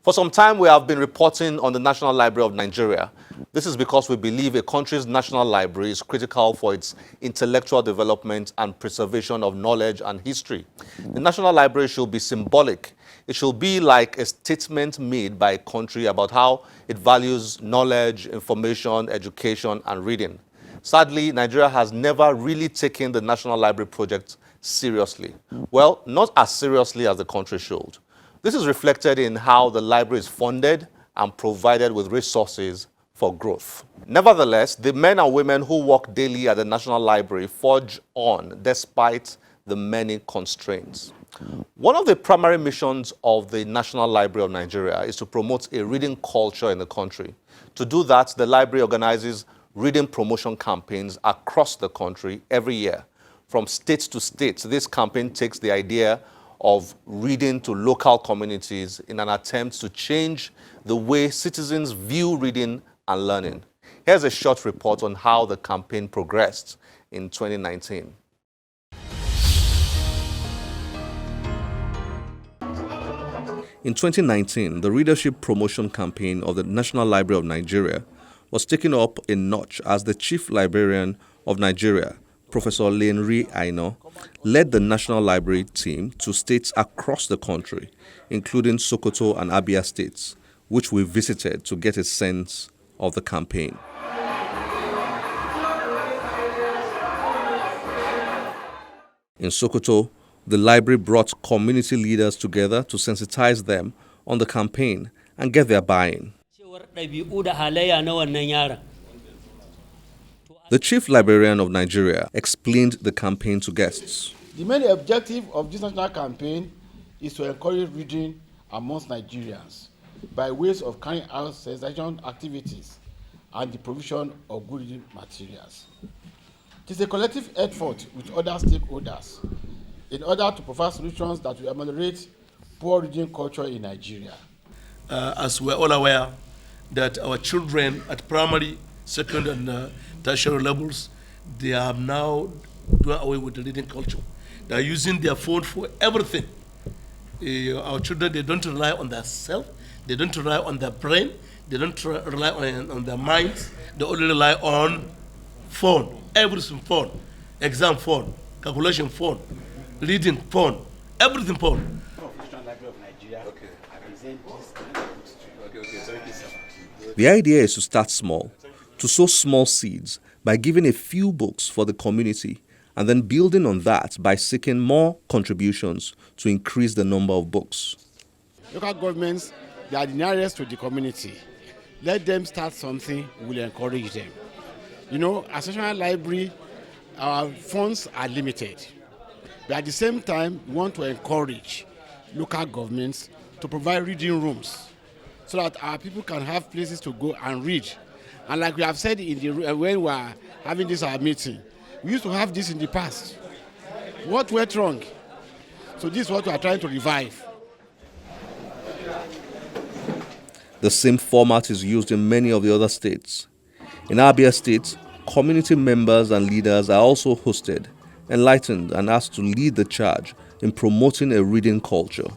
For some time, we have been reporting on the National Library of Nigeria. This is because we believe a country's national library is critical for its intellectual development and preservation of knowledge and history. The National Library should be symbolic. It should be like a statement made by a country about how it values knowledge, information, education, and reading. Sadly, Nigeria has never really taken the National Library project seriously. Well, not as seriously as the country should. This is reflected in how the library is funded and provided with resources for growth. Nevertheless, the men and women who work daily at the National Library forge on despite the many constraints. One of the primary missions of the National Library of Nigeria is to promote a reading culture in the country. To do that, the library organizes reading promotion campaigns across the country every year. From state to state, this campaign takes the idea of reading to local communities in an attempt to change the way citizens view reading and learning. Here's a short report on how the campaign progressed in 2019. In 2019, the readership promotion campaign of the National Library of Nigeria was taken up a notch as the Chief Librarian of Nigeria, Professor Lenri Aino, led the National Library team to states across the country, including Sokoto and Abia states, which we visited to get a sense of the campaign. In Sokoto, the library brought community leaders together to sensitize them on the campaign and get their buy-in. The Chief Librarian of Nigeria explained the campaign to guests. The main objective of this national campaign is to encourage reading amongst Nigerians by ways of carrying out sensitization activities and the provision of good reading materials. It is a collective effort with other stakeholders in order to provide solutions that will ameliorate poor reading culture in Nigeria. As we're all aware that our children at primary, secondary, and tertiary levels, they are now doing away with the reading culture. They are using their phone for everything. Our children, they don't rely on their self, they don't rely on their brain, they don't rely on their minds, they only rely on phone, everything phone, exam phone, calculation phone, reading phone, everything phone. The idea is to start small, to sow small seeds by giving a few books for the community and then building on that by seeking more contributions to increase the number of books. Local governments, they are the nearest to the community. Let them start something, we'll encourage them. You know, as a national library, our funds are limited. But at the same time, we want to encourage local governments to provide reading rooms so that our people can have places to go and read. And like we have said when we were having this our meeting, we used to have this in the past. What went wrong? So this is what we are trying to revive. The same format is used in many of the other states. In Abia State, community members and leaders are also hosted, enlightened, and asked to lead the charge in promoting a reading culture.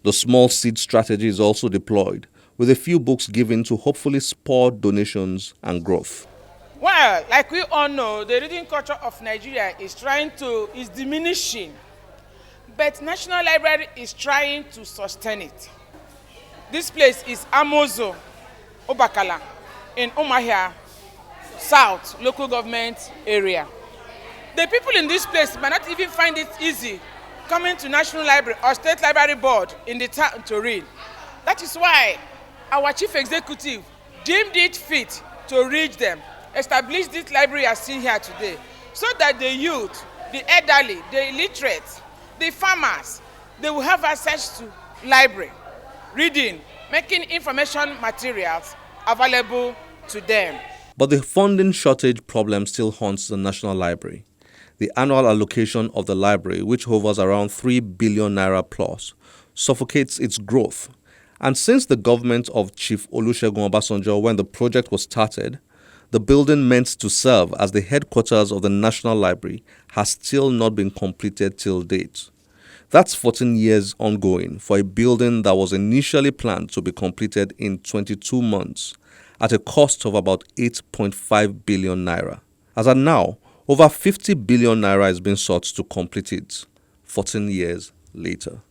The small seed strategy is also deployed, with a few books given to hopefully spur donations and growth. Well, like we all know, the reading culture of Nigeria is diminishing, but National Library is trying to sustain it. This place is Amozo, Obakala, in Umuahia South local government area. The people in this place might not even find it easy coming to National Library or State Library Board in the town to read. That is why our chief executive deemed it fit to reach them, establish this library as seen here today, so that the youth, the elderly, the illiterate, the farmers, they will have access to library, reading, making information materials available to them. But the funding shortage problem still haunts the National Library. The annual allocation of the library, which hovers around 3 billion naira plus, suffocates its growth. And since the government of Chief Olusegun Obasanjo, when the project was started, the building meant to serve as the headquarters of the National Library has still not been completed till date. That's 14 years ongoing for a building that was initially planned to be completed in 22 months at a cost of about 8.5 billion naira. As at now, over 50 billion naira is being sought to complete it 14 years later.